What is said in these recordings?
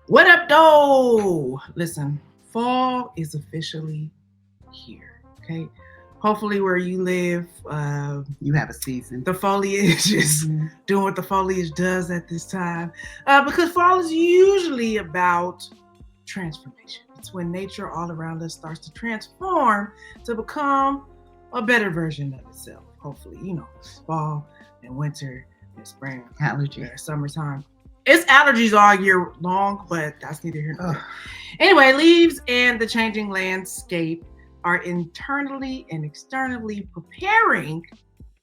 What up, though? Listen, fall is officially here. Okay. Hopefully, where you live, You have a season. the foliage is Mhm. doing what the foliage does at this time. Because fall is usually about transformation. It's when nature all around us starts to transform to become a better version of itself. Hopefully, fall and winter and spring Allergy. and summertime. It's allergies all year long, but that's neither here nor Ugh. there. Anyway, leaves and the changing landscape are internally and externally preparing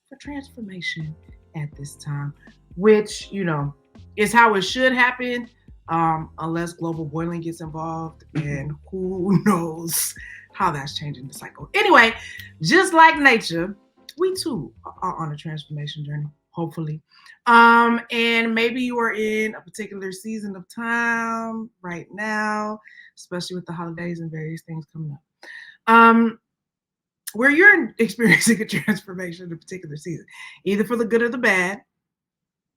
for transformation at this time, which, is how it should happen, unless global boiling gets involved, and who knows how that's changing the cycle. Anyway, just like nature, we too are on a transformation journey, hopefully. And maybe you are in a particular season of time right now, especially with the holidays and various things coming up. Where you're experiencing a transformation in a particular season, either for the good or the bad.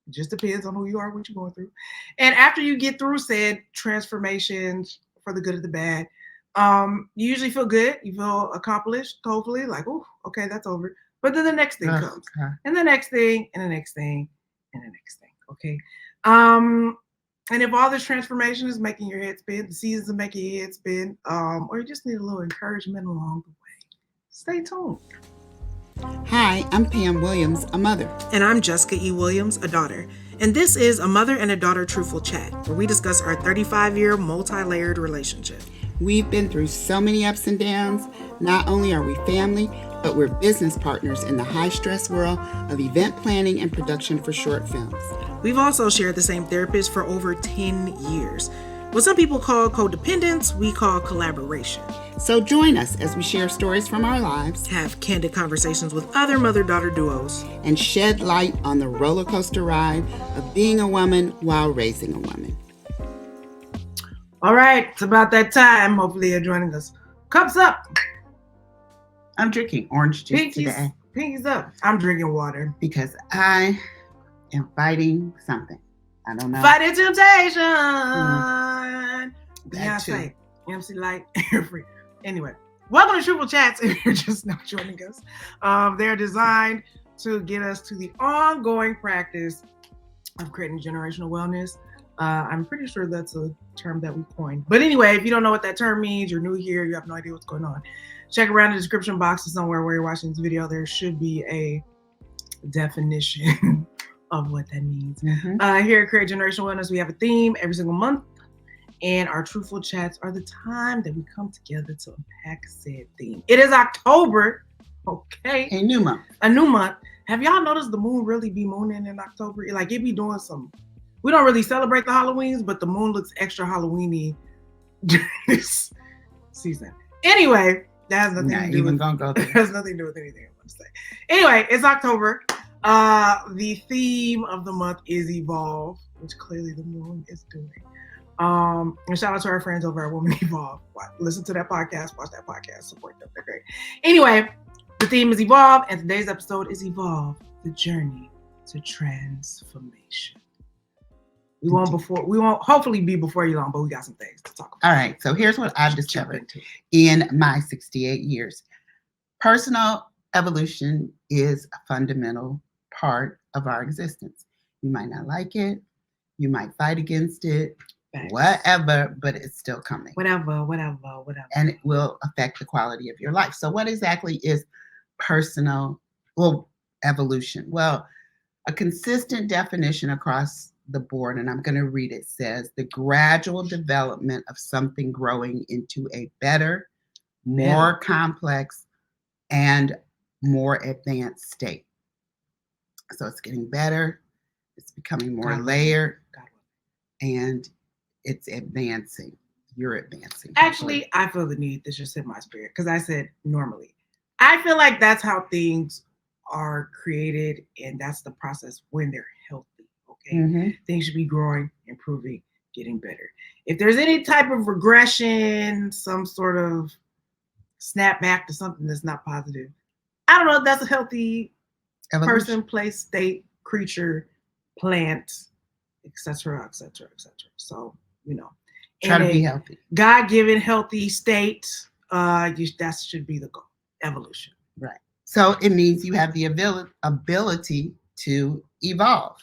It just depends on who you are, what you're going through. And after you get through said transformations for the good or the bad, you usually feel good. You feel accomplished, hopefully, like, oh, okay, that's over. But then the next thing Ugh, comes, God. and the next thing, and the next thing, and the next thing. Okay. Um, and if all this transformation is making your head spin, the seasons are making your head spin, or you just need a little encouragement along the way, stay tuned. Hi, I'm Pam Williams, a mother. And I'm Jessica E. Williams, a daughter. And this is a mother and a daughter truthful chat, where we discuss our 35-year multi-layered relationship. We've been through so many ups and downs. Not only are we family, but we're business partners in the high-stress world of event planning and production for short films. We've also shared the same therapist for over 10 years. What some people call codependence, we call collaboration. So join us as we share stories from our lives, Have candid conversations with other mother-daughter duos, and shed light on the roller coaster ride of being a woman while raising a woman. All right, it's about that time. Hopefully you're joining us. Cups up. I'm drinking orange juice Pinkies, today pinkies up. I'm drinking water. because I am fighting something. I don't know. Fighting temptation. That Beyonce, too. MC Light, Airfree. Anyway, welcome to Truthful Chats. If you're just now joining us, they're designed to get us to the ongoing practice of creating generational wellness. I'm pretty sure that's a term that we coined. But anyway, if you don't know what that term means, you're new here, you have no idea what's going on, check around the description box or somewhere where you're watching this video. There should be a definition of what that means. Here at Create Generational Wellness, we have a theme every single month, and our Truthful Chats are the time that we come together to unpack said theme. It is October, okay? A new month. A new month. Have y'all noticed the moon really be mooning in October? Like, it be doing some. We don't really celebrate the Halloweens, but the moon looks extra Halloweeny during this season. Anyway, that has nothing Not to do even with gonna go there. has nothing to do with anything I want to say. Anyway, it's October. The theme of the month is evolve, which clearly the moon is doing. And shout out to our friends over at Woman Evolve. Listen to that podcast, watch that podcast, support them. They're great. Anyway, the theme is evolve, and today's episode is evolve, the journey to transformation. We won't hopefully be before you long, but we got some things to talk about. All right, so here's what I've discovered in my 68 years. Personal evolution is a fundamental part of our existence. You might not like it, you might fight against it, whatever, but it's still coming. Whatever. And it will affect the quality of your life. So what exactly is personal evolution? Well, a consistent definition across the board, and I'm going to read it, says the gradual development of something growing into a better, more complex, and more advanced state. So it's getting better, it's becoming more layered, and it's advancing. You're advancing. Actually, I feel the need. This just hit my spirit because I said normally. I feel like that's how things are created, and that's the process when they're healthy. Okay, things should be growing, improving, getting better. If there's any type of regression, some sort of snap back to something that's not positive, I don't know if that's a healthy person, place, state, creature, plant, etc., etc., etc. So, Try to be healthy. God-given healthy state. That should be the goal. Evolution. Right. So it means you have the ability to evolve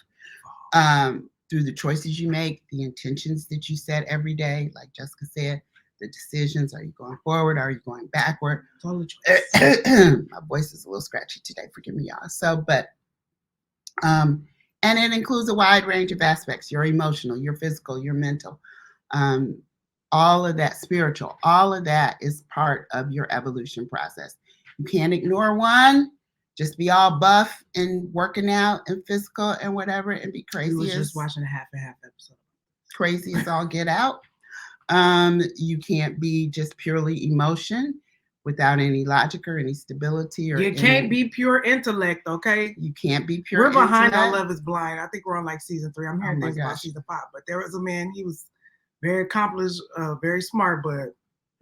through the choices you make, the intentions that you set every day, like Jessica said, the decisions. Are you going forward? Are you going backward? My voice is a little scratchy today. Forgive me, y'all. So, but and it includes a wide range of aspects: your emotional, your physical, your mental, all of that, spiritual. All of that is part of your evolution process. You can't ignore one. Just be all buff and working out and physical and whatever, and be crazy. We was just watching a half and half episode. Crazy as all get out. You can't be just purely emotion without any logic or any stability. Or you can't be pure intellect, okay? You can't be pure. We're behind on Love Is Blind. I think we're on like season 3. I'm hearing things about season 5, but there was a man. He was very accomplished, very smart, but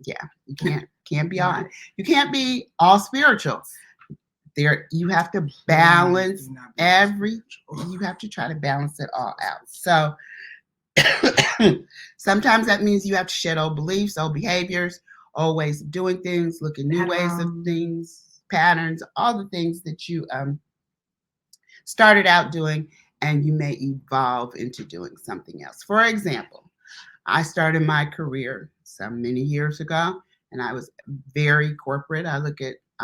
yeah, you can't be all. You can't be all spiritual. There, you have to balance you have to try to balance it all out. So sometimes that means you have to shed old beliefs, old behaviors, old ways of doing things, look at new ways of things, patterns, all the things that you started out doing, and you may evolve into doing something else. For example, I started my career many years ago, and I was very corporate. I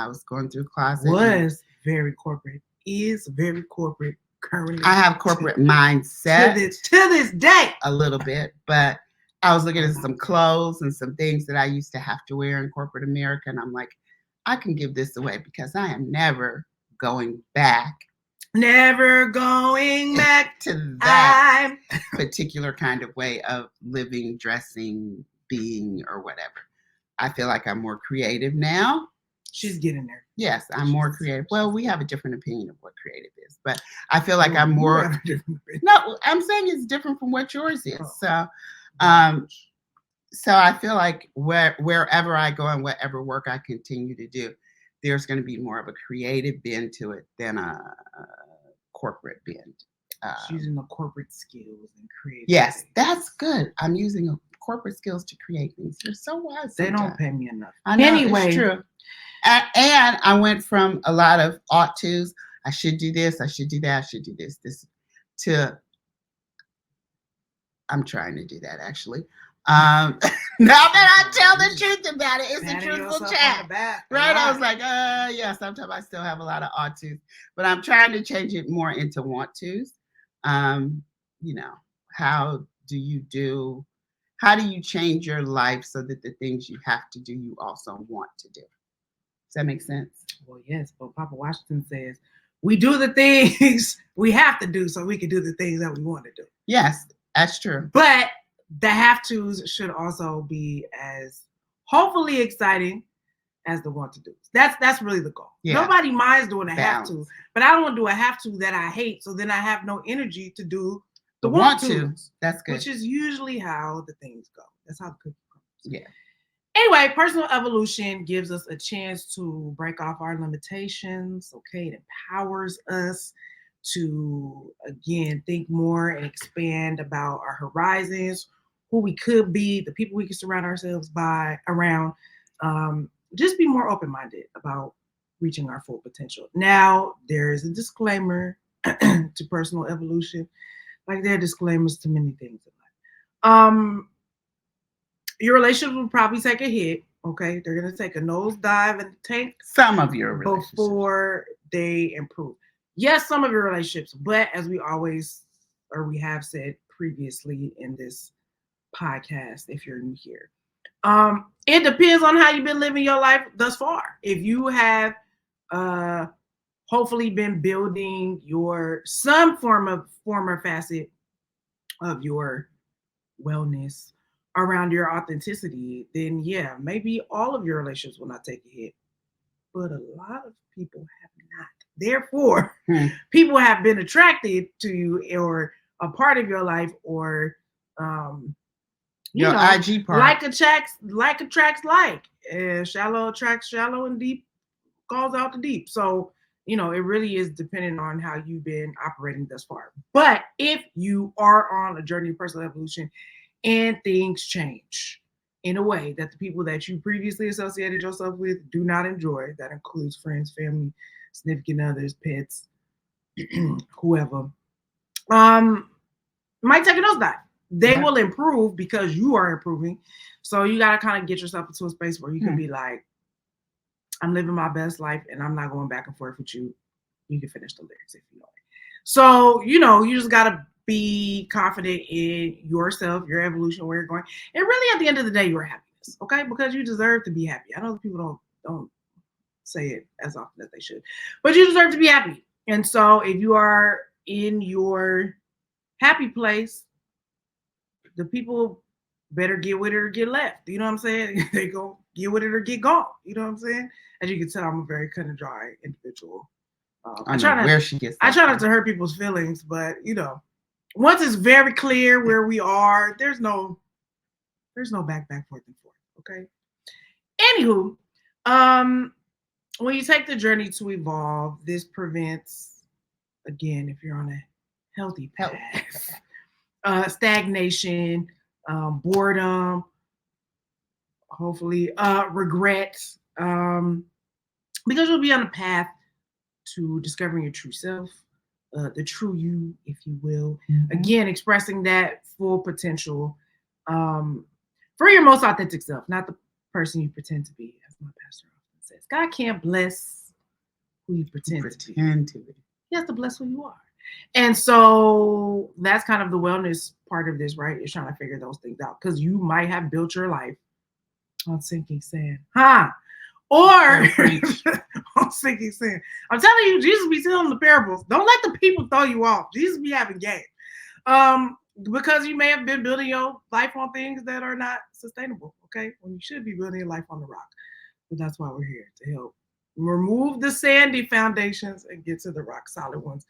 was going through closet. Very corporate. Is very corporate currently. I have corporate mindset. To this day. A little bit. But I was looking at some clothes and some things that I used to have to wear in corporate America. And I'm like, I can give this away because I am never going back. Never going back to that particular kind of way of living, dressing, being, or whatever. I feel like I'm more creative now. She's getting there. Yes, I'm more creative. Well, we have a different opinion of what creative is, but I feel like I'm more. No, I'm saying it's different from what yours is. So I feel like wherever I go and whatever work I continue to do, there's going to be more of a creative bend to it than a corporate bend. She's using the corporate skills and creative. Yes, that's good. I'm using corporate skills to create things. You're so wise. They don't pay me enough. I know, anyway, it's true. And I went from a lot of ought tos. I should do this. I should do that. I should do this. To I'm trying to do that actually. Now that I tell the truth about it, it's a truthful chat, right? I was like, yeah. Sometimes I still have a lot of ought tos, but I'm trying to change it more into want tos. How do you change your life so that the things you have to do, you also want to do? Does that make sense? Well, yes, but Papa Washington says we do the things we have to do so we can do the things that we want to do. Yes, that's true. But the have-tos should also be as hopefully exciting as the want to do. That's really the goal. Yeah. Nobody minds doing a have-to, but I don't want to do a have-to that I hate, so then I have no energy to do the want to. That's good. Which is usually how the things go. That's how the cookie crumbles. Yeah. Anyway, personal evolution gives us a chance to break off our limitations. Okay, it empowers us to, again, think more and expand about our horizons, who we could be, the people we can surround ourselves around. Just be more open-minded about reaching our full potential. Now, there is a disclaimer to personal evolution, like there are disclaimers to many things in life. Your relationship will probably take a hit. Okay, they're gonna take a nosedive in the tank. Some of your relationships before they improve. Yes, some of your relationships, but as we have said previously in this podcast, if you're new here, it depends on how you've been living your life thus far. If you have hopefully been building some former facet of your wellness around your authenticity, then yeah, maybe all of your relationships will not take a hit, but a lot of people have not. Therefore, people have been attracted to you or a part of your life, or your IG part. Like attracts like. Shallow attracts shallow, and deep calls out the deep. So, it really is dependent on how you've been operating thus far. But if you are on a journey of personal evolution and things change in a way that the people that you previously associated yourself with do not enjoy. That includes friends, family, significant others, pets, whoever. Um, might take a nosedive. They Yeah. will improve because you are improving. So you gotta kind of get yourself into a space where you can be like, I'm living my best life and I'm not going back and forth with you. You can finish the lyrics if you know it. So, you just gotta be confident in yourself, your evolution, where you're going. And really at the end of the day, your happiness. Okay? Because you deserve to be happy. I know people don't say it as often as they should. But you deserve to be happy. And so if you are in your happy place, the people better get with it or get left. You know what I'm saying? They go get with it or get gone. You know what I'm saying? As you can tell, I'm a very cut and dry individual. I know where she gets that I try from. not to hurt people's feelings, but once it's very clear where we are, there's no back forth and forth. Okay. Anywho, um, when you take the journey to evolve, this prevents, again, if you're on a healthy path, stagnation, boredom, hopefully, regret, because you'll be on a path to discovering your true self, the true you, if you will. Mm-hmm. Again, expressing that full potential for your most authentic self, not the person you pretend to be, as my pastor often says. God can't bless who you pretend to be. He has to bless who you are. And so that's kind of the wellness part of this, right? Is trying to figure those things out. Because you might have built your life on sinking sand. Or on sinking sand. I'm telling you, Jesus be telling the parables. Don't let the people throw you off. Jesus be having game. Because you may have been building your life on things that are not sustainable, okay? When you should be building your life on the rock. But that's why we're here, to help remove the sandy foundations and get to the rock solid ones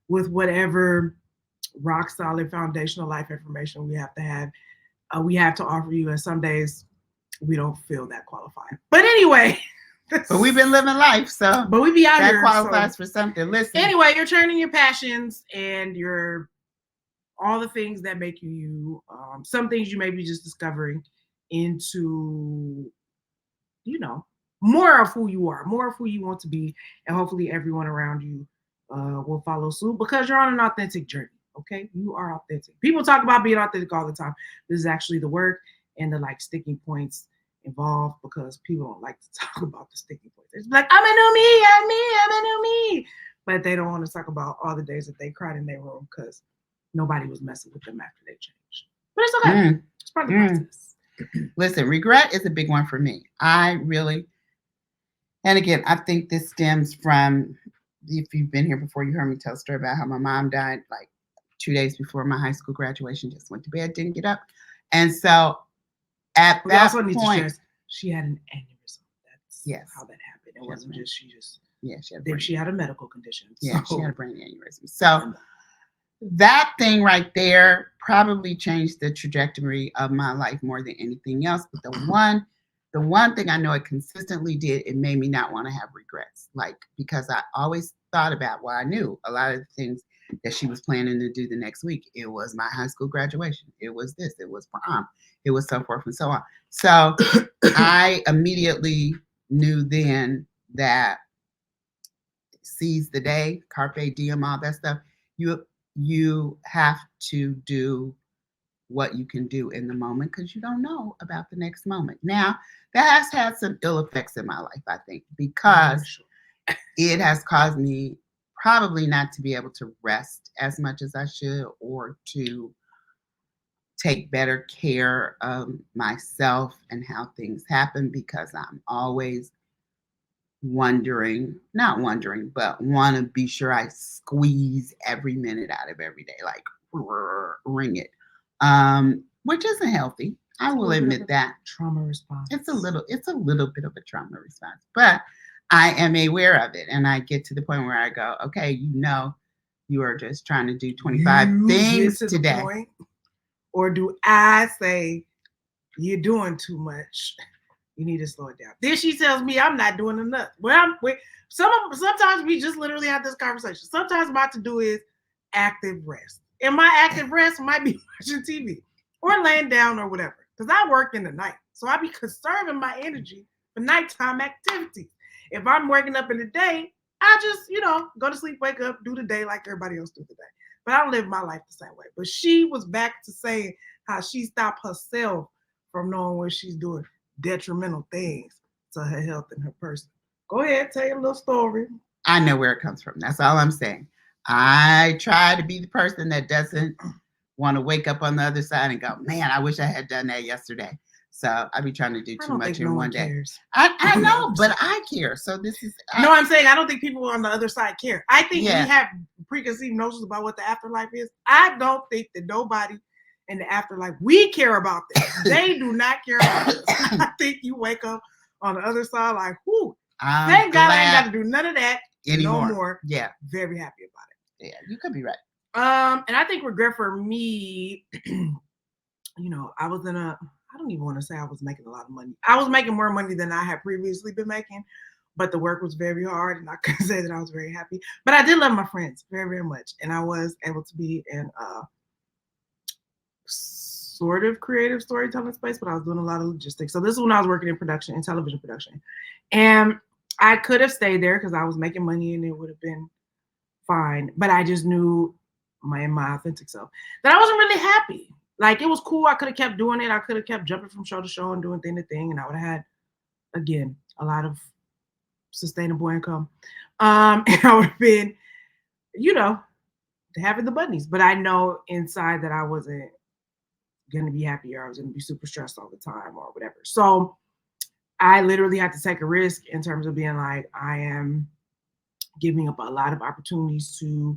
with whatever rock solid foundational life information we have to offer you. And some days we don't feel that qualified. But anyway. But we've been living life, so. But we be out that here. That qualifies for something. Listen. Anyway, you're turning your passions and your all the things that make you, some things you may be just discovering into, more of who you are, more of who you want to be. And hopefully everyone around you will follow suit because you're on an authentic journey. Okay. You are authentic. People talk about being authentic all the time. This is actually the work and the sticking points involved because people don't like to talk about the sticking points. It's like, I'm a new me, I'm a new me. But they don't want to talk about all the days that they cried in their room because nobody was messing with them after they changed. But it's okay. It's part of the process. Listen, regret is a big one for me. And again, I think this stems from, if you've been here before, you heard me tell a story about how my mom died 2 days before my high school graduation, just went to bed, didn't get up. And so at that point, she had an aneurysm. That's how that happened. It wasn't just, she had a medical condition. Yeah, she had a brain aneurysm. So that thing right there probably changed the trajectory of my life more than anything else. But the one thing I know it consistently did, it made me not want to have regrets. Because I always thought about, I knew a lot of the things that she was planning to do the next week. It was my high school graduation. It was this, it was prom. It was so forth and so on. So I immediately knew then that seize the day, carpe diem, all that stuff. You have to do what you can do in the moment because you don't know about the next moment. Now, that has had some ill effects in my life, I think, because it has caused me probably not to be able to rest as much as I should or to take better care of myself and how things happen because I'm always not wondering, but want to be sure I squeeze every minute out of every day, ring it, which isn't healthy. I will admit that. Trauma response. It's a little bit of a trauma response, but I am aware of it, and I get to the point where I go, okay, you are just trying to do 25 things today. Or do I say you're doing too much? You need to slow it down. Then she tells me I'm not doing enough. Sometimes we just literally have this conversation. Sometimes my to do is active rest. And my active rest might be watching TV. or laying down or whatever. Because I work in the night. So I be conserving my energy for nighttime activities. If I'm waking up in the day, I just, go to sleep, wake up, do the day like everybody else do the day. But I don't live my life the same way. But she was back to saying how she stopped herself from knowing what she's doing detrimental things to her health and her person. Go ahead, tell your little story. I know where it comes from. That's all I'm saying. I try to be the person that doesn't want to wake up on the other side and go, man, I wish I had done that yesterday. So I be trying to do too much in one day. Cares. I know, but I care. So this is no, I'm saying I don't think people on the other side care. I think we have preconceived notions about what the afterlife is. I don't think that nobody in the afterlife, we care about this. They do not care about this. I think you wake up on the other side like, whew, thank God I ain't got to do none of that anymore. No more. Yeah. Very happy about it. Yeah, you could be right. And I think regret for me, I was I don't even want to say I was making a lot of money. I was making more money than I had previously been making, but the work was very hard and I couldn't say that I was very happy. But I did love my friends very, very much. And I was able to be in sort of creative storytelling space, but I was doing a lot of logistics. So this is when I was working in production, in television production. And I could have stayed there because I was making money and it would have been fine. But I just knew my authentic self that I wasn't really happy. Like, it was cool. I could have kept doing it. I could have kept jumping from show to show and doing thing to thing. And I would have had, again, a lot of sustainable income. And I would have been, having the bunnies. But I know inside that I wasn't going to be happy, or I was going to be super stressed all the time or whatever. So I literally had to take a risk in terms of being like, I am giving up a lot of opportunities to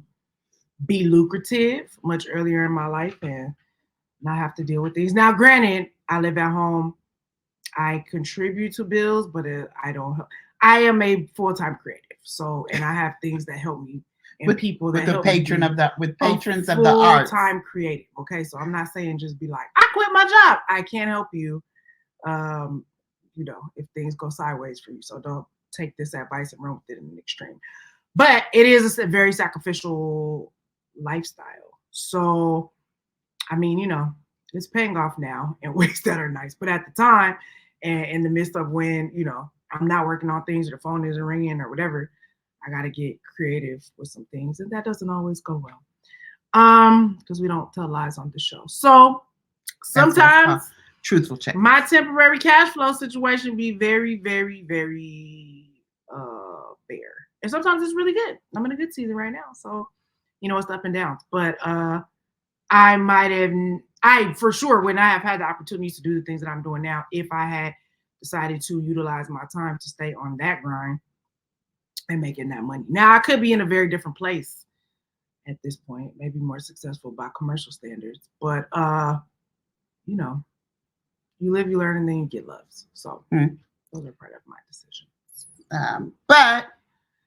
be lucrative much earlier in my life and not have to deal with these. Now, granted, I live at home. I contribute to bills, but I am a full-time creative. So, and I have things that help me and with, people that with the help patron me of the with patrons of the arts. Full-time creative. Okay, so I'm not saying just be like, I quit my job. I can't help you. If things go sideways for you. So don't take this advice and run with it in an extreme. But it is a very sacrificial lifestyle. So, I mean, it's paying off now in ways that are nice. But at the time, and in the midst of when, I'm not working on things or the phone isn't ringing or whatever, I got to get creative with some things. And that doesn't always go well. Because we don't tell lies on the show. So sometimes Truthful Chats. My temporary cash flow situation be very, very, very fair. And sometimes it's really good. I'm in a good season right now. So, it's up and downs. But I for sure wouldn't have had the opportunities to do the things that I'm doing now if I had decided to utilize my time to stay on that grind and making that money. Now, I could be in a very different place at this point, maybe more successful by commercial standards. But, you live, you learn, and then you get loves. So those are part of my decisions. But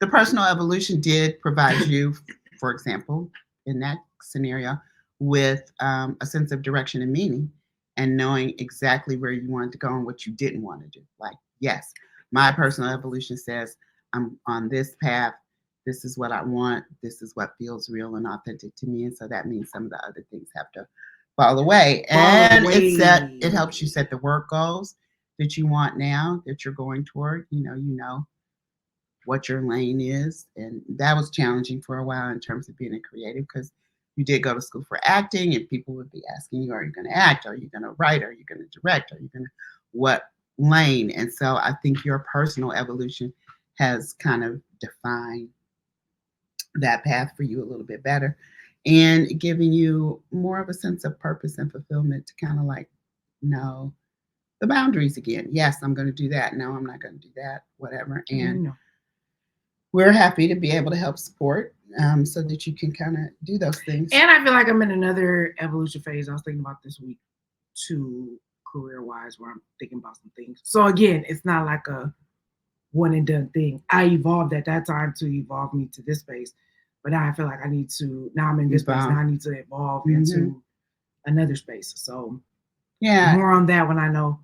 the personal evolution did provide you, for example, in that scenario, with a sense of direction and meaning and knowing exactly where you wanted to go and what you didn't want to do. Like, yes, my personal evolution says I'm on this path. This is what I want. This is what feels real and authentic to me. And so that means some of the other things have to fall away. It helps you set the work goals that you want now, that you're going toward. You know what your lane is. And that was challenging for a while in terms of being a creative, because you did go to school for acting and people would be asking you, are you going to act? Are you going to write? Are you going to direct? Are you going to what lane? And so I think your personal evolution has kind of defined that path for you a little bit better and giving you more of a sense of purpose and fulfillment to kind of like know the boundaries again. Yes, I'm going to do that. No, I'm not going to do that, whatever. And we're happy to be able to help support so that you can kind of do those things. And I feel like I'm in another evolution phase. I was thinking about this week too, career-wise, where I'm thinking about some things. So again, it's not like a one and done thing. I evolved at that time to evolve me to this space. But now I feel like I need to, now I'm in this space, now I need to evolve into another space. So more on that when I know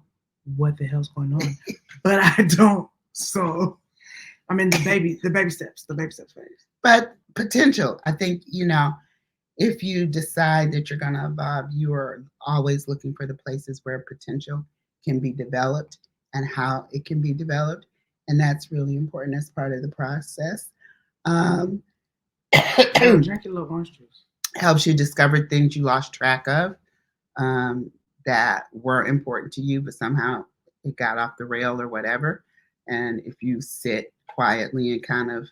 what the hell's going on. But I don't. So I'm in the baby steps phase. But potential, I think, if you decide that you're going to evolve, you are always looking for the places where potential can be developed and how it can be developed. And that's really important as part of the process. Um, Girl, drink your little orange juice. helps you discover things you lost track of, um, that were important to you, but somehow it got off the rail or whatever. And if you sit quietly and kind of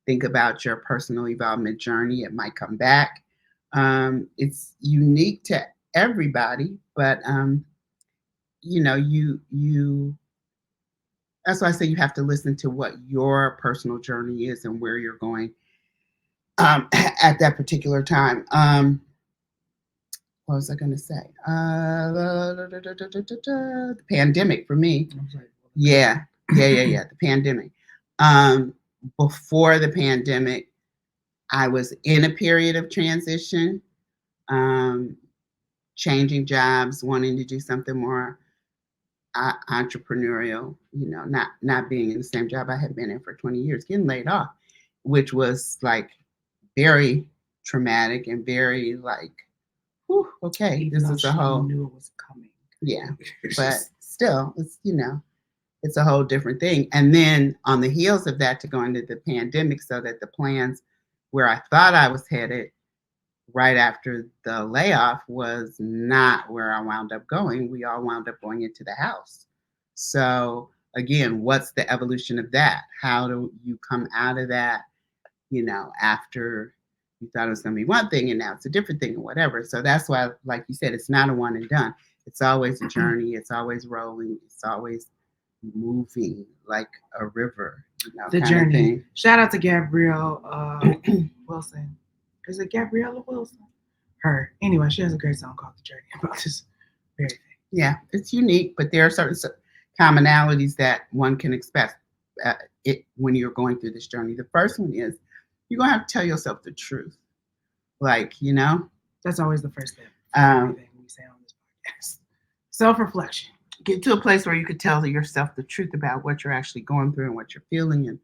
think about your personal evolvement journey, it might come back. It's unique to everybody, but you that's why I say you have to listen to what your personal journey is and where you're going at that particular time. What was I going to say? The pandemic for me. Yeah. The pandemic. Before the pandemic, I was in a period of transition, um, changing jobs, wanting to do something more entrepreneurial. Not being in the same job I had been in for 20 years, getting laid off, which was like very traumatic and very like, whew, okay, Even this though is a she whole, knew it was coming. yeah, but still, it's a whole different thing. And then on the heels of that, to go into the pandemic, so that the plans where I thought I was headed right after the layoff was not where I wound up going. We all wound up going into the house. So again, what's the evolution of that? How do you come out of that, after you thought it was going to be one thing and now it's a different thing or whatever. So that's why, like you said, it's not a one and done. It's always a journey. It's always rolling. It's always moving like a river. The journey. Shout out to Gabrielle Wilson. Is it Gabriella Wilson? Her. Anyway, she has a great song called The Journey about this very thing. Yeah, it's unique, but there are certain commonalities that one can expect when you're going through this journey. The first one is you're going to have to tell yourself the truth. Like, That's always the first step. Everything we say on this podcast. Self-reflection. Get to a place where you could tell yourself the truth about what you're actually going through and what you're feeling and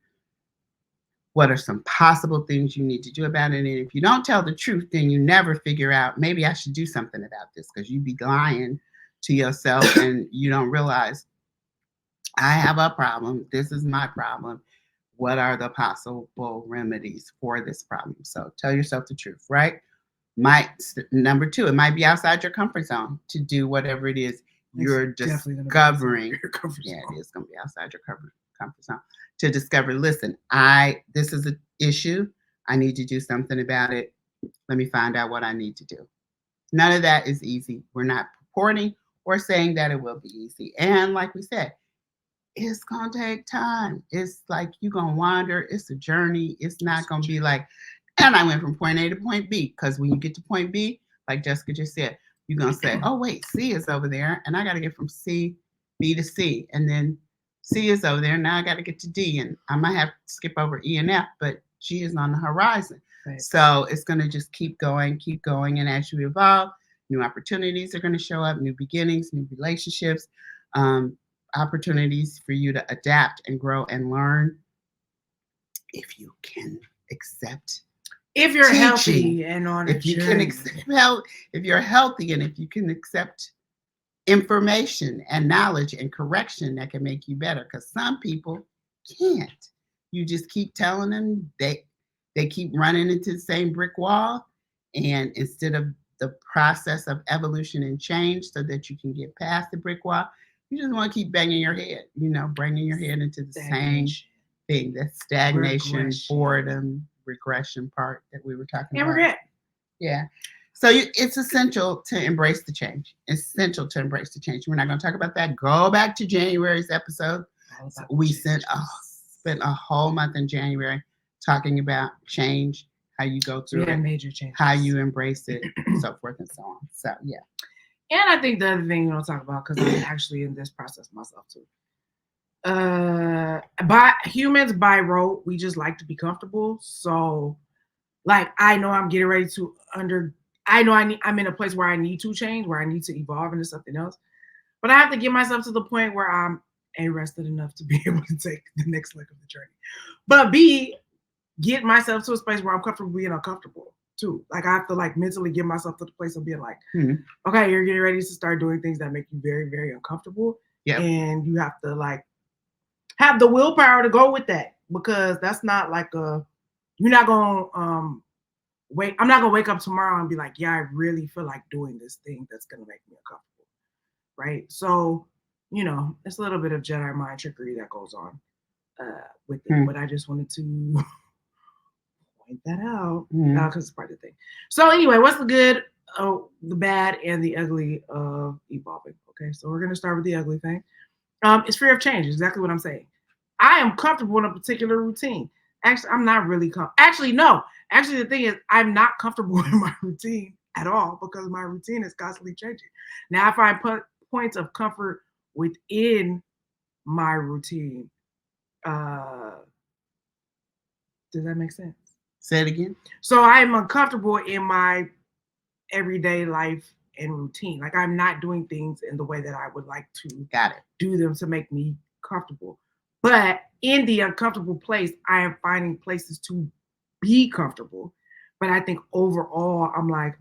what are some possible things you need to do about it. And if you don't tell the truth, then you never figure out, maybe I should do something about this, because you be lying to yourself and you don't realize, I have a problem. This is my problem. What are the possible remedies for this problem? So tell yourself the truth, right? Number two, it might be outside your comfort zone to do whatever it is you're discovering. Yeah, it is going to be outside your comfort zone to discover. Listen, this is an issue. I need to do something about it. Let me find out what I need to do. None of that is easy. We're not purporting or saying that it will be easy. And like we said, it's going to take time. It's like you're going to wander. It's a journey. It's not going to be like, and I went from point A to point B. Because when you get to point B, like Jessica just said, you're going to say, oh, wait, C is over there. And I got to get from B to C. And then C is over there. Now I got to get to D. And I might have to skip over E and F, but G is on the horizon. Right. So it's going to just keep going. And as you evolve, new opportunities are going to show up, new beginnings, new relationships, opportunities for you to adapt and grow and learn if you can accept. If you're healthy and on a journey. If you're healthy and if you can accept information and knowledge and correction that can make you better, because some people can't. You just keep telling them, they keep running into the same brick wall, and instead of the process of evolution and change so that you can get past the brick wall, you just want to keep banging your head, bringing your head into the same thing. That stagnation, boredom, regression part that we were talking about. And regret. Yeah. So it's essential to embrace the change. Essential to embrace the change. We're not going to talk about that. Go back to January's episode. We spent a whole month in January talking about change, how you go through it, major changes, how you embrace it, so forth and so on. So, yeah. And I think the other thing we don't talk about, because I'm actually in this process myself too. Humans by rote, we just like to be comfortable. So, like, I know I'm getting ready to I'm in a place where I need to change, where I need to evolve into something else. But I have to get myself to the point where I'm rested enough to be able to take the next leg of the journey. But B, get myself to a space where I'm comfortable being uncomfortable too. Like I have to like mentally get myself to the place of being like, Mhm. okay, you're getting ready to start doing things that make you very, very uncomfortable. Yep. And you have to like have the willpower to go with that because that's not like you're not gonna I'm not gonna wake up tomorrow and be like, yeah, I really feel like doing this thing that's gonna make me uncomfortable. Right. So, it's a little bit of Jedi mind trickery that goes on with it. But I just wanted to point that out because it's part of the thing. So anyway, what's the good, the bad, and the ugly of evolving? Okay, so we're gonna start with the ugly thing. It's fear of change. Exactly what I'm saying. I am comfortable in a particular routine. Actually, I'm not really Actually, no. Actually, the thing is, I'm not comfortable in my routine at all because my routine is constantly changing. Now, if I put points of comfort within my routine, does that make sense? Say it again. So I'm uncomfortable in my everyday life and routine. Like I'm not doing things in the way that I would like to do them to make me comfortable. But in the uncomfortable place, I am finding places to be comfortable. But I think overall, I'm like,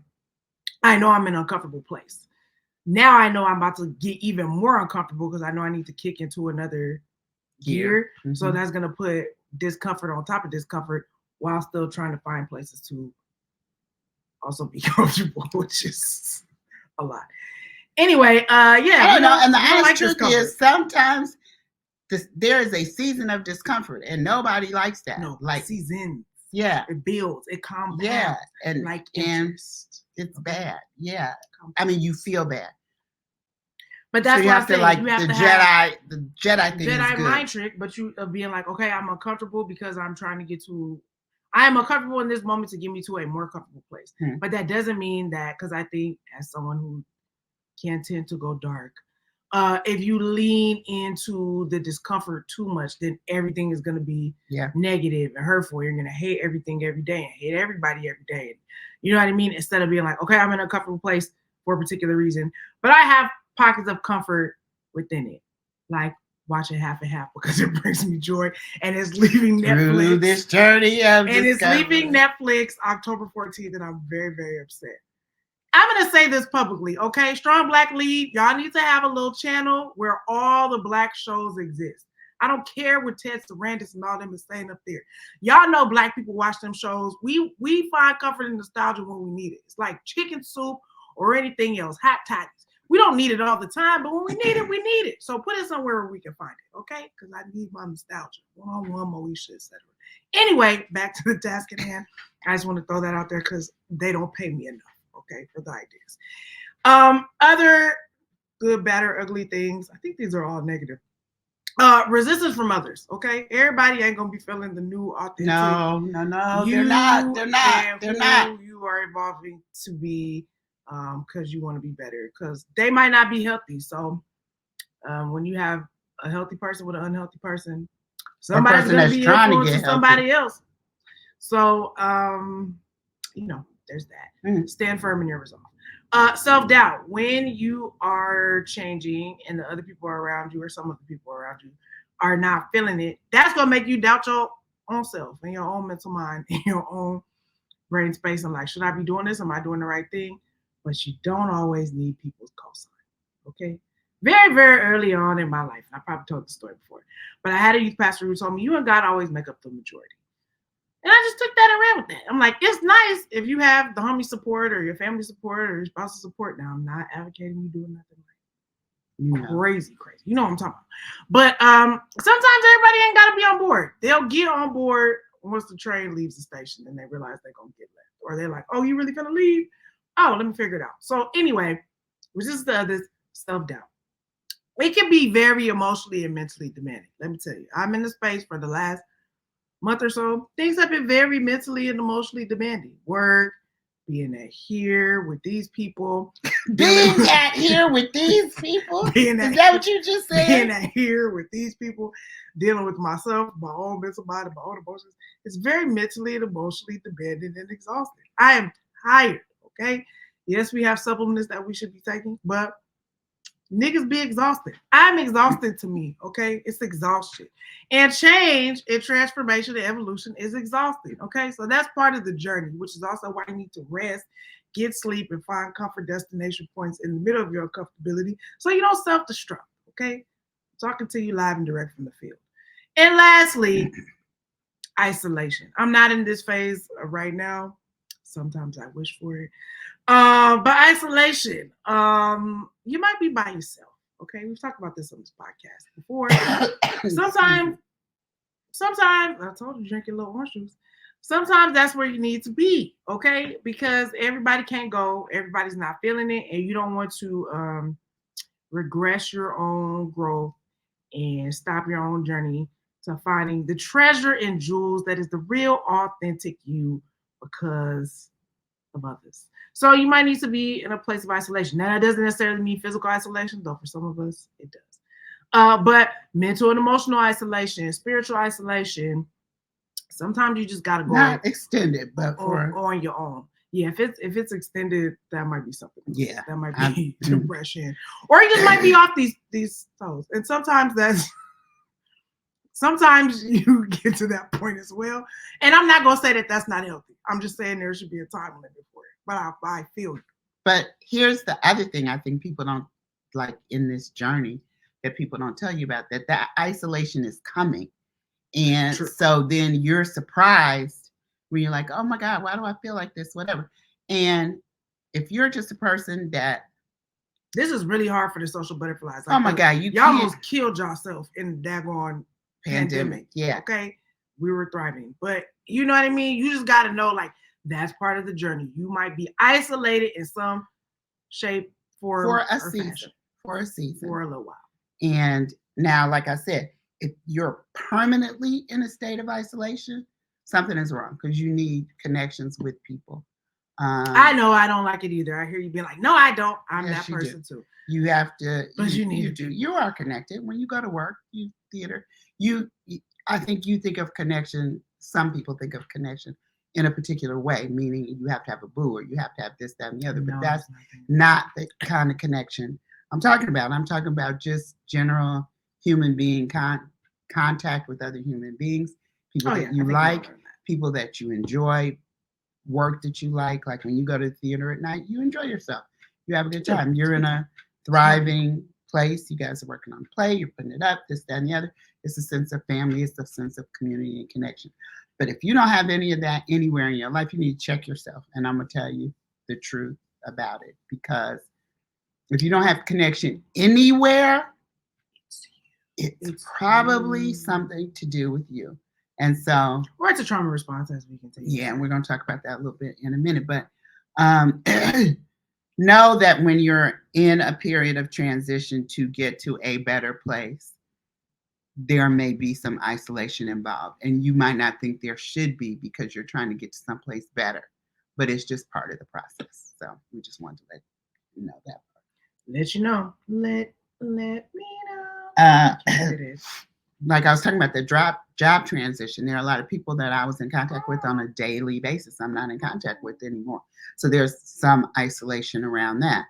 I know I'm in an uncomfortable place. Now I know I'm about to get even more uncomfortable because I know I need to kick into another gear. Mm-hmm. So that's going to put discomfort on top of discomfort while still trying to find places to also be comfortable, which is a lot. Anyway, yeah. I don't know. And the honest truth is sometimes there is a season of discomfort and nobody likes that. No, like seasons. Yeah. It builds, it compounds. Yeah. And like interest. And it's bad. Yeah. I mean, you feel bad. But that's so you have to like the Jedi thing. Jedi mind trick, but you being like, okay, I'm uncomfortable because I'm trying to get to. I'm uncomfortable in this moment to get me to a more comfortable place. But that doesn't mean that, because I think as someone who can tend to go dark, if you lean into the discomfort too much, then everything is going to be negative and hurtful. You're going to hate everything every day and hate everybody every day. You know what I mean? Instead of being like, okay, I'm in a comfortable place for a particular reason, but I have pockets of comfort within it, like watching Half and Half because it brings me joy, and it's leaving Netflix. Through this journey of and it's leaving Netflix October 14th, and I'm very, very upset. I'm going to say this publicly, okay? Strong Black Lead, y'all need to have a little channel where all the Black shows exist. I don't care what Ted Sarandis and all them is saying up there. Y'all know Black people watch them shows. We find comfort and nostalgia when we need it. It's like chicken soup or anything else, hot toddies. We don't need it all the time, but when we need it, we need it. So put it somewhere where we can find it, okay? Because I need my nostalgia. One-on-one, Moesha, etc. Anyway, back to the task at hand. I just want to throw that out there because they don't pay me enough, okay, for the ideas. Other good, bad, or ugly things. I think these are all negative. Resistance from others, okay? Everybody ain't gonna be feeling the new authentic. No. They're not. You are evolving to be because you want to be better, because they might not be healthy. So when you have a healthy person with an unhealthy person, somebody's going to be influencing somebody else. So, there's that. Stand firm in your resolve. Self-doubt. When you are changing and the other people around you or some of the people around you are not feeling it, that's going to make you doubt your own self and your own mental mind and your own brain space. And like, should I be doing this? Am I doing the right thing? But you don't always need people's cosign, okay? Very, very early on in my life, and I probably told the story before, but I had a youth pastor who told me, you and God always make up the majority. And I just took that and ran with that. I'm like, it's nice if you have the homie support or your family support or your spouse's support. Now, I'm not advocating you doing nothing like crazy. You know what I'm talking about. But sometimes everybody ain't got to be on board. They'll get on board once the train leaves the station and they realize they're going to get left. Or they're like, oh, you really going to leave? Oh, let me figure it out. So anyway, which is the other self-doubt. It can be very emotionally and mentally demanding. Let me tell you, I'm in the space for the last month or so. Things have been very mentally and emotionally demanding. Work, being at here with these people. Being at here with these people? Is that what you just said? Being at here with these people, dealing with myself, my own mental body, my own emotions. It's very mentally and emotionally demanding and exhausting. I am tired. Okay. Yes, we have supplements that we should be taking, but Niggas be exhausted. I'm exhausted to me, okay? It's exhaustion. And change and transformation and evolution is exhausting, okay? So that's part of the journey, which is also why you need to rest, get sleep, and find comfort destination points in the middle of your uncomfortability so you don't self destruct, okay? I'm talking to you live and direct from the field. And lastly, isolation. I'm not in this phase right now. Sometimes I wish for it. But isolation, you might be by yourself. Okay, we've talked about this on this podcast before. sometimes, sometimes I told you drink your little orange juice. Sometimes that's where you need to be, okay? Because everybody can't go, everybody's not feeling it, and you don't want to regress your own growth and stop your own journey to finding the treasure and jewels that is the real, authentic you because of others. So you might need to be in a place of isolation. Now, that doesn't necessarily mean physical isolation, though for some of us it does. But mental and emotional isolation, spiritual isolation, sometimes you just gotta go not extended, but on your own. Yeah, if it's extended, that might be something. Yeah, that might be depression, or you just might be off these toes. And sometimes you get to that point as well. And I'm not gonna say that that's not healthy. I'm just saying there should be a time limit for it. But I feel you. But here's the other thing I think people don't like in this journey that people don't tell you about, that isolation is coming. And True. So then you're surprised when you're like, oh my God, why do I feel like this? Whatever. And if you're just a person that this is really hard for the social butterflies. Oh my God, y'all almost killed yourself in the daggone pandemic. Yeah. Okay. We were thriving. But you know what I mean? You just gotta know, like, that's part of the journey. You might be isolated in some shape for a season. For a season. For a little while. And now, like I said, if you're permanently in a state of isolation, something is wrong because you need connections with people. I know I don't like it either. I hear you being like, no, I don't. I'm that person too. You have to. But you need to. You are connected when you go to work, you theater. I think you think of connection. Some people think of connection in a particular way, meaning you have to have a boo or you have to have this, that, and the other. But that's not the kind of connection I'm talking about. I'm talking about just general human being contact with other human beings, people that you like, people that you enjoy, work that you like when you go to the theater at night, you enjoy yourself. You have a good time. You're in a thriving place. You guys are working on a play. You're putting it up, this, that, and the other. It's a sense of family. It's a sense of community and connection. But if you don't have any of that anywhere in your life, you need to check yourself. And I'm going to tell you the truth about it. Because if you don't have connection anywhere, it's probably something to do with you. And so, or it's a trauma response, as we can take. Yeah, and we're going to talk about that a little bit in a minute. But know that when you're in a period of transition to get to a better place, there may be some isolation involved. And you might not think there should be because you're trying to get to someplace better. But it's just part of the process. So we just wanted to let you know that part. Let you know. Let me know. Like I was talking about the job transition, there are a lot of people that I was in contact with on a daily basis I'm not in contact with anymore. So there's some isolation around that.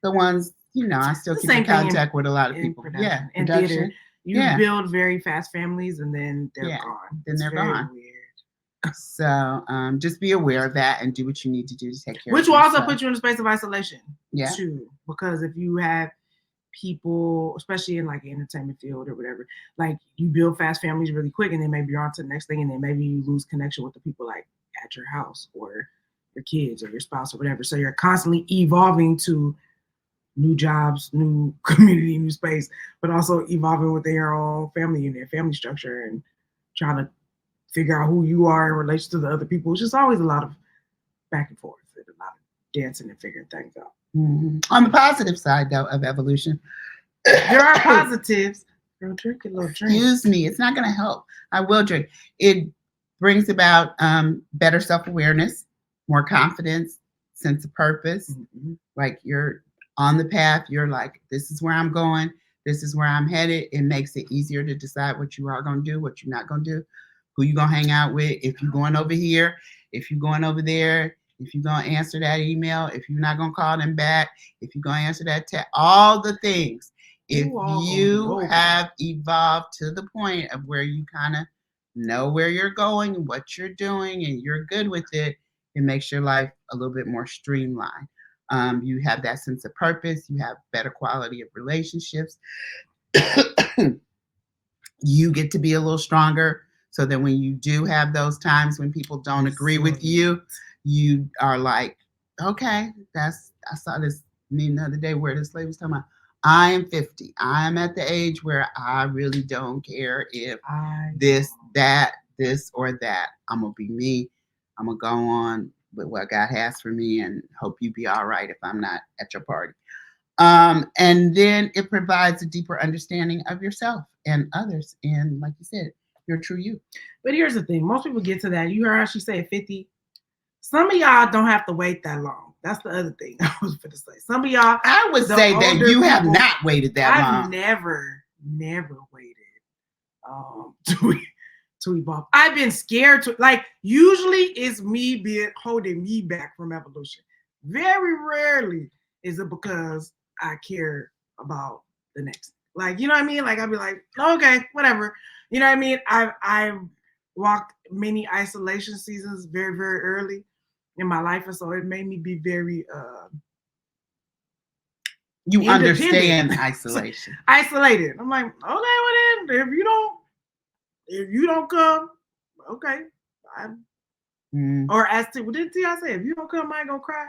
The ones, I still keep in contact with a lot of people. Yeah. In theater, you build very fast families and then they're gone. Then they're gone. Weird. So just be aware of that and do what you need to do to take care of yourself. Which will also put you in a space of isolation. Yeah. Too. Because if you have people, especially in like the entertainment field or whatever, like you build fast families really quick and then maybe you're on to the next thing and then maybe you lose connection with the people like at your house or your kids or your spouse or whatever. So you're constantly evolving to new jobs, new community, new space, but also evolving within your own family and their family structure and trying to figure out who you are in relation to the other people. It's just always a lot of back and forth and a lot of dancing and figuring things out. Mm-hmm. On the positive side, though, of evolution, there are positives. Girl, drink a little drink. Excuse me, it's not going to help. I will drink. It brings about better self-awareness, more confidence, sense of purpose. Mm-hmm. Like you're on the path. You're like, this is where I'm going. This is where I'm headed. It makes it easier to decide what you are going to do, what you're not going to do, who you're going to hang out with, if you're going over here, if you're going over there. if you're going to answer that email, if you're not going to call them back, if you're going to answer that text, all the things. If you have evolved to the point of where you kind of know where you're going, what you're doing, and you're good with it, it makes your life a little bit more streamlined. You have that sense of purpose. You have better quality of relationships. You get to be a little stronger so that when you do have those times when people don't agree with you, you are like, okay, I saw this meme the other day where this lady was talking about, I am 50. I'm at the age where I really don't care if this or that. I'm going to be me. I'm going to go on with what God has for me and hope you be all right if I'm not at your party. And then it provides a deeper understanding of yourself and others. And like you said, your true you. But here's the thing. Most people get to that. You heard how she said 50. Some of y'all don't have to wait that long. That's the other thing I was going to say. Some of y'all. I would say that you have not waited that long. I've never waited to evolve. I've been scared to, like, usually it's me holding me back from evolution. Very rarely is it because I care about the next. Like, you know what I mean? Like, I'd be like, okay, whatever. You know what I mean? I've walked many isolation seasons very, very early in my life. And so it made me be very you understand isolation. Isolated. I'm like, okay, well then, if you don't come, okay. Or as to, what did I say? If you don't come, I ain't gonna cry.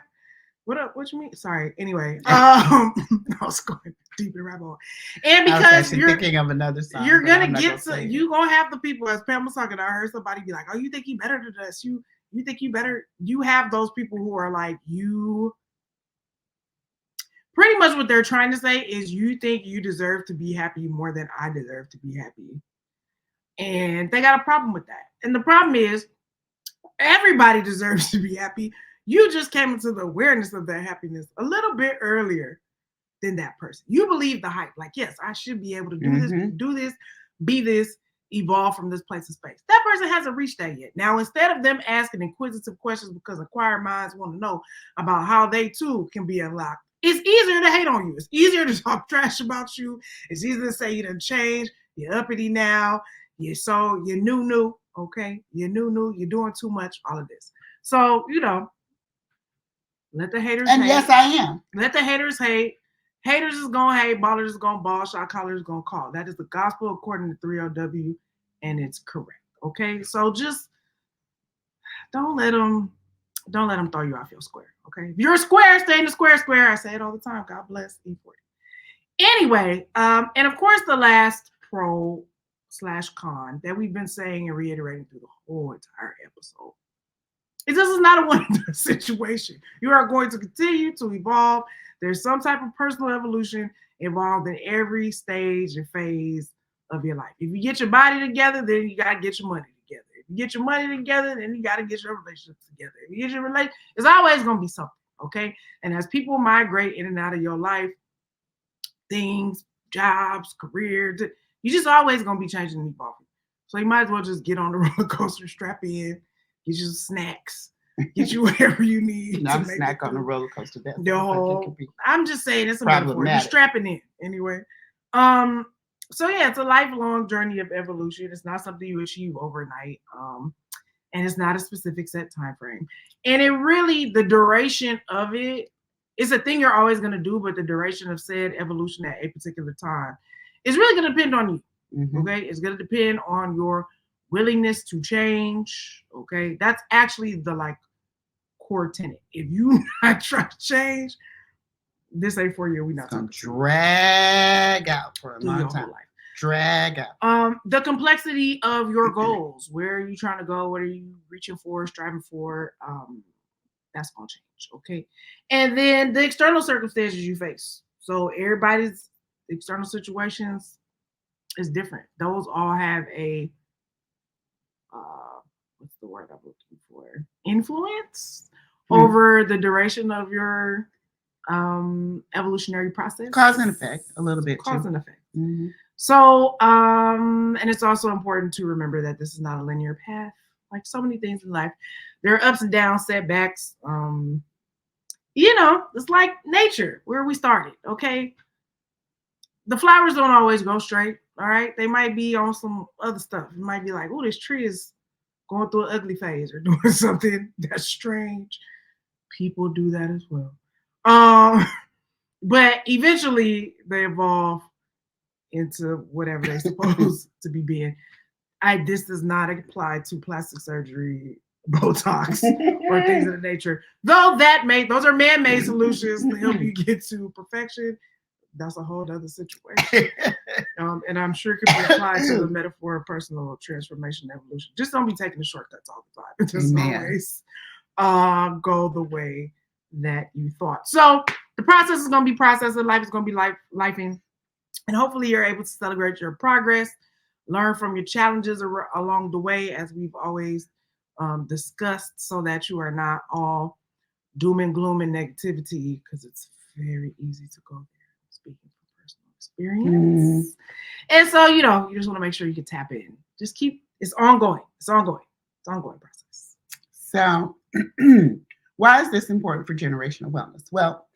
What up? What you mean? Sorry. Anyway, I was going deep in the rabbit hole. And because you're thinking of another song, you're gonna get to, you gonna have the people, as Pam was talking, I heard somebody be like, oh, you think you better than us? You think you better? You have those people who are like, you pretty much what they're trying to say is you think you deserve to be happy more than I deserve to be happy. And they got a problem with that. And the problem is everybody deserves to be happy. You just came into the awareness of that happiness a little bit earlier than that person. You believe the hype. Like, yes, I should be able to do this, be this, evolve from this place of space. That person hasn't reached that yet. Now, instead of them asking inquisitive questions because inquiring minds want to know about how they too can be unlocked, it's easier to hate on you. It's easier to talk trash about you. It's easier to say you done changed. You're uppity now. You're new, okay? You're new. You're doing too much. All of this. So, let the haters hate. And yes, I am. Let the haters hate. Haters is going to hate. Ballers is going to ball. Shot callers is going to call. That is the gospel according to 3LW, and it's correct. Okay? So just don't let them throw you off your square. Okay? If you're a square, stay in the square. I say it all the time. God bless E40. Anyway, and of course the last pro/con that we've been saying and reiterating through the whole entire episode. This is not a one-and-done situation. You are going to continue to evolve. There's some type of personal evolution involved in every stage and phase of your life. If you get your body together, then you got to get your money together. If you get your money together, then you got to get your relationships together. If you get your relationship, it's always going to be something, okay? And as people migrate in and out of your life, things, jobs, careers, you're just always going to be changing and evolving. So you might as well just get on the roller coaster, strap in, get you some snacks, get you whatever you need. Not a snack on the roller coaster. I'm just saying it's a metaphor. You're strapping in anyway. So yeah, it's a lifelong journey of evolution. It's not something you achieve overnight. And it's not a specific set time frame. And it really, the duration of it is a thing you're always going to do, but the duration of said evolution at a particular time is really going to depend on you. Okay, it's going to depend on your willingness to change. Okay, that's actually the core tenet. If you not try to change, this ain't for you. We're not going to drag out for a long time. Life. Drag out. The complexity of your goals. Where are you trying to go? What are you reaching for, striving for? That's going to change. Okay, and then the external circumstances you face. So everybody's external situations is different. Those all have a what's the word I'm looking for? Influence over the duration of your evolutionary process. Cause and effect, a little bit. Cause and effect. So, and it's also important to remember that this is not a linear path, like so many things in life. There are ups and downs, setbacks. It's like nature, where we started. Okay, the flowers don't always go straight. All right, they might be on some other stuff. It might be like, oh, this tree is going through an ugly phase or doing something that's strange. People do that as well. Um, but eventually they evolve into whatever they're supposed to be being. This does not apply to plastic surgery, Botox, or things of the nature. Though those are man-made solutions to help you get to perfection. That's a whole other situation. And I'm sure it could be applied to the metaphor of personal transformation and evolution. Just don't be taking the shortcuts all the time. It doesn't always go the way that you thought. So the process is going to be processing. Life is going to be lifing. And hopefully you're able to celebrate your progress, learn from your challenges along the way, as we've always discussed, so that you are not all doom and gloom and negativity, because it's very easy to go there, speaking from personal experience. And so, you just want to make sure you can tap in. Just it's ongoing. It's ongoing process. So why is this important for generational wellness? Well,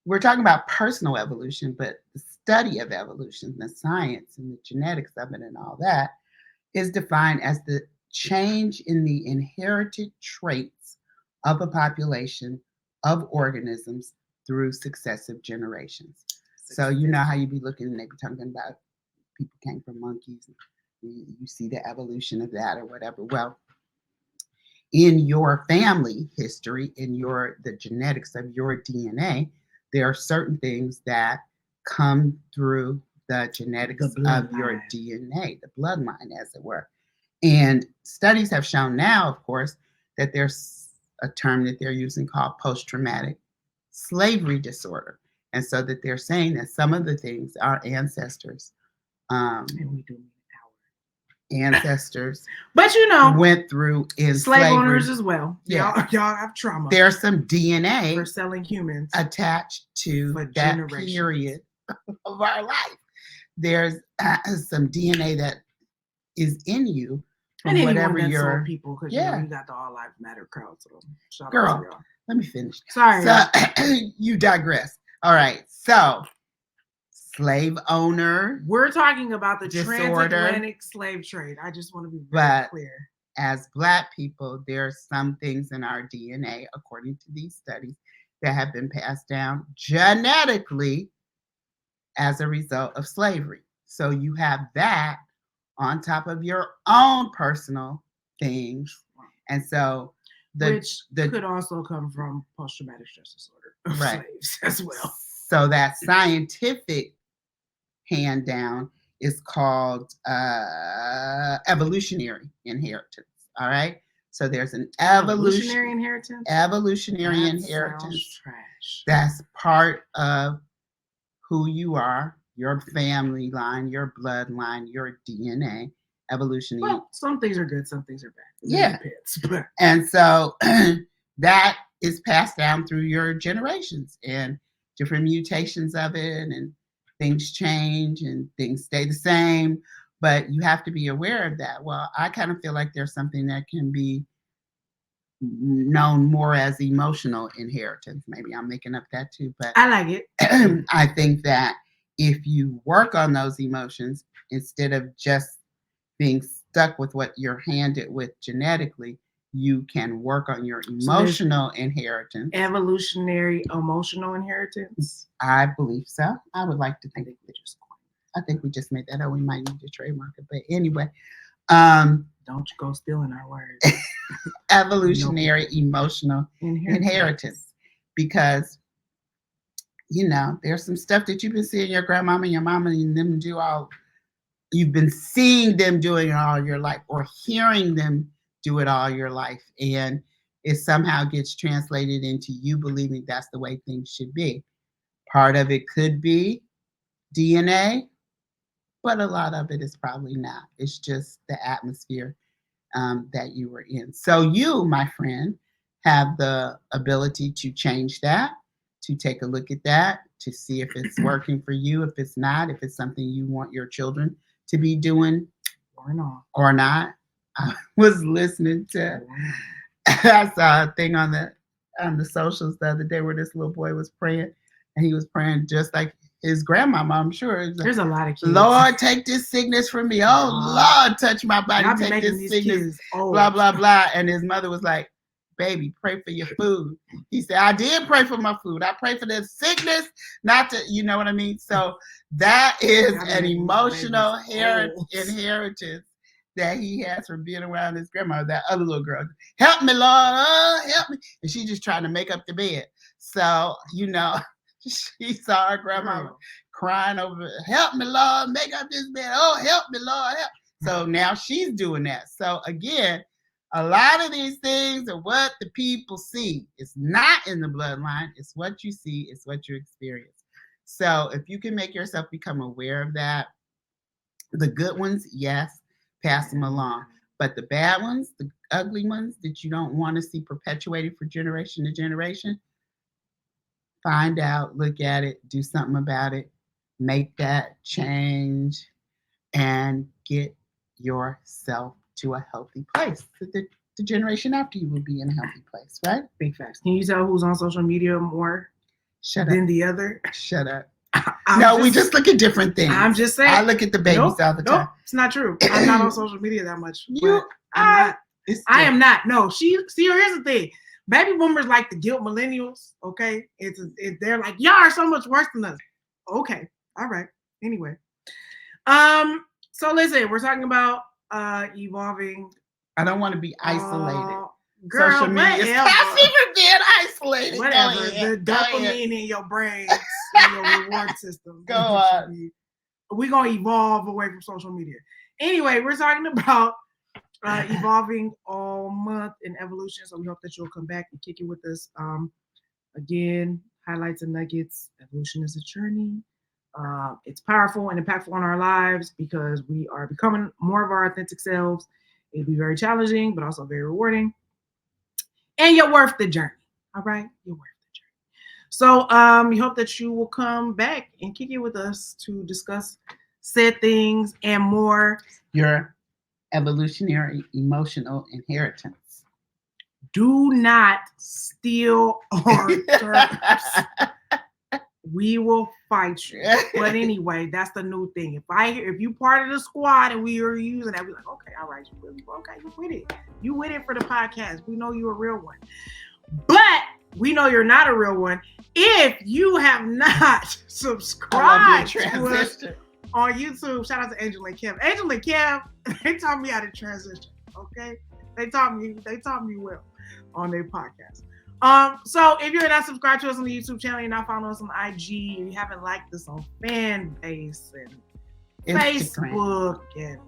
we're talking about personal evolution, but the study of evolution, the science and the genetics of it and all that is defined as the change in the inherited traits of a population of organisms through successive generations. So you know how you be looking and they be talking about people came from monkeys. You see the evolution of that or whatever. Well, in your family history, in the genetics of your DNA, there are certain things that come through the genetics of your DNA, the bloodline, as it were. And studies have shown now, of course, that there's a term that they're using called post-traumatic slavery disorder. And so that they're saying that some of the things our ancestors, and we do ancestors, but went through in slave slavery. Owners as well. Yeah, y'all have trauma. There's some DNA for selling humans attached to that period of our life. There's some DNA that is in you from whatever your people, because you got the All Lives Matter crowd. So shout girl, out to y'all. Let me finish. Sorry, so you digress. All right, so slave owner. We're talking about the transatlantic slave trade. I just want to be very clear. As Black people, there are some things in our DNA, according to these studies, that have been passed down genetically as a result of slavery. So you have that on top of your own personal things. And so which could also come from post-traumatic stress disorder of slaves as well. So that scientific hand down is called evolutionary inheritance. All right. So there's an evolutionary inheritance. Evolutionary inheritance. Trash. That's part of who you are, your family line, your bloodline, your DNA. Evolutionary. Well, some things are good, some things are bad. Yeah. And so that is passed down through your generations, and different mutations of it, and things change and things stay the same, but you have to be aware of that. Well, I kind of feel like there's something that can be known more as emotional inheritance. Maybe I'm making up that too, but I like it. I think that if you work on those emotions instead of just being stuck with what you're handed with genetically, you can work on your emotional inheritance. Evolutionary emotional inheritance? I believe so. I would like to think I think we just made that up. We might need to trademark it. But anyway. Don't you go stealing our words. Evolutionary emotional inheritance. Because, there's some stuff that you've been seeing your grandmama and your mama and them do all. You've been seeing them doing it all your life, or hearing them do it all your life, and it somehow gets translated into you believing that's the way things should be. Part of it could be DNA, but a lot of it is probably not. It's just the atmosphere that you were in. So you, my friend, have the ability to change that, to take a look at that, to see if it's working for you, if it's not, if it's something you want your children to be doing or not. I was listening to I saw a thing on the socials the other day where this little boy was praying, and he was praying just like his grandmama. I'm sure. It was like, There's a lot of kids. Lord, take this sickness from me. Oh, Lord, touch my body. Y'all be Take making this these sickness. kids old. Blah, blah, blah. And his mother was like, baby, pray for your food. He said, I did pray for my food. I pray for the sickness, not to, you know what I mean? So that is an emotional inheritance that he has from being around his grandma. That other little girl, help me, Lord, help me. And she's just trying to make up the bed. So, you know, she saw her grandma crying over, help me, Lord, make up this bed. Oh, help me, Lord, help. So now she's doing that. So again, a lot of these things are what the people see. It's not in the bloodline. It's what you see. It's what you experience. So if you can make yourself become aware of that, the good ones, yes, pass them along. But the bad ones, the ugly ones that you don't want to see perpetuated for generation to generation, find out, look at it, do something about it, make that change, and get yourself to a healthy place. The generation after you will be in a healthy place, right? Big facts. Can you tell who's on social media more than the other? Shut up. No, we just look at different things. I'm just saying. I look at the babies all the time. Nope, it's not true. I'm not on social media that much. I am not. No, here's the thing. Baby boomers like to guilt millennials, okay? They're like, y'all are so much worse than us. Okay, all right. Anyway. So listen, we're talking about evolving. I don't want to be isolated. Girl, social media is passive for being isolated. Whatever. The dopamine in your brain, in your reward system. Go on. We're going to evolve away from social media. Anyway, we're talking about evolving all month in evolution. So we hope that you'll come back and kick it with us. Again, highlights and nuggets. Evolution is a journey. It's powerful and impactful on our lives because we are becoming more of our authentic selves. It'll be very challenging, but also very rewarding. And you're worth the journey. All right? You're worth the journey. So we hope that you will come back and kick it with us to discuss said things and more. Your evolutionary emotional inheritance. Do not steal our terms. We will fight you. But anyway, that's the new thing. If you part of the squad and we are using that, we're like, okay, all right, you with it. You with it for the podcast. We know you're a real one. But we know you're not a real one if you have not subscribed to us on YouTube. Shout out to Angel and Kev. Angel and Kev, they taught me how to transition. Okay? They taught me well on their podcast. So if you're not subscribed to us on the YouTube channel, you're not following us on IG, and you haven't liked us on Fanbase and Instagram. Facebook and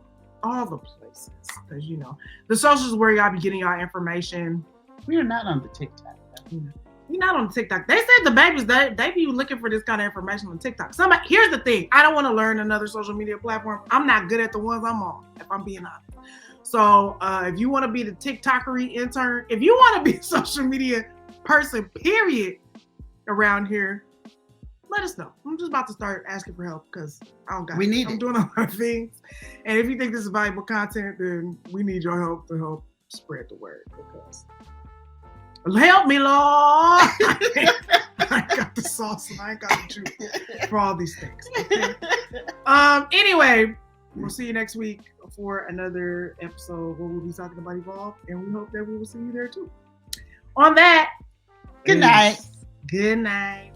all the places, because you know the socials where y'all be getting y'all information. We are not on the TikTok. We're not on TikTok. They said the babies they be looking for this kind of information on TikTok. Here's the thing: I don't want to learn another social media platform. I'm not good at the ones I'm on, if I'm being honest. So if you want to be the TikTokery intern, if you want to be a social media person, period, around here, let us know. I'm just about to start asking for help because I don't got it. I'm doing a lot of things. And if you think this is valuable content, then we need your help to help spread the word because help me, Lord. I ain't got the sauce and I ain't got the juice for all these things. Okay? Anyway, we'll see you next week for another episode where we'll be talking about Evolve, and we hope that we will see you there too. On that, good night. Good night.